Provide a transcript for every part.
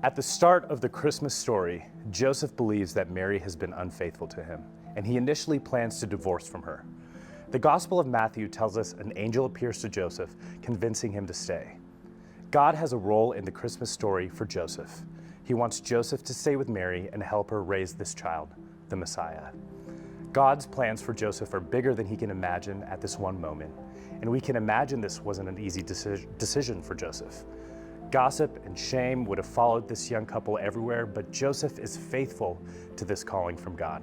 At the start of the Christmas story, Joseph believes that Mary has been unfaithful to him, and he initially plans to divorce from her. The Gospel of Matthew tells us an angel appears to Joseph, convincing him to stay. God has a role in the Christmas story for Joseph. He wants Joseph to stay with Mary and help her raise this child, the Messiah. God's plans for Joseph are bigger than he can imagine at this one moment, and we can imagine this wasn't an easy decision for Joseph. Gossip and shame would have followed this young couple everywhere, but Joseph is faithful to this calling from God.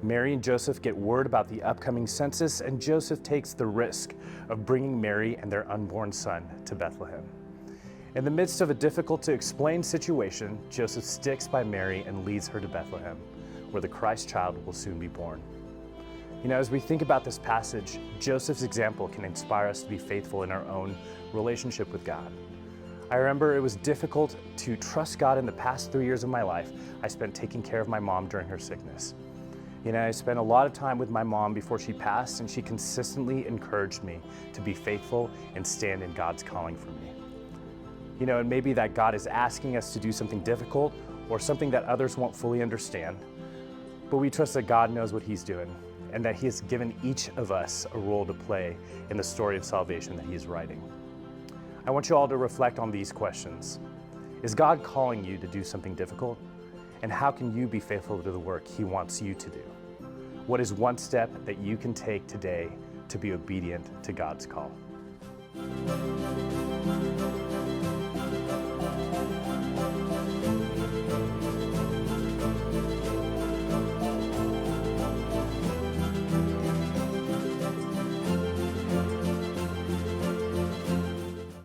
Mary and Joseph get word about the upcoming census, and Joseph takes the risk of bringing Mary and their unborn son to Bethlehem. In the midst of a difficult to explain situation, Joseph sticks by Mary and leads her to Bethlehem, where the Christ child will soon be born. As we think about this passage, Joseph's example can inspire us to be faithful in our own relationship with God. I remember it was difficult to trust God in the past 3 years of my life I spent taking care of my mom during her sickness. I spent a lot of time with my mom before she passed, and she consistently encouraged me to be faithful and stand in God's calling for me. It may be that God is asking us to do something difficult or something that others won't fully understand, but we trust that God knows what He's doing and that He has given each of us a role to play in the story of salvation that He is writing. I want you all to reflect on these questions. Is God calling you to do something difficult? And how can you be faithful to the work He wants you to do? What is one step that you can take today to be obedient to God's call?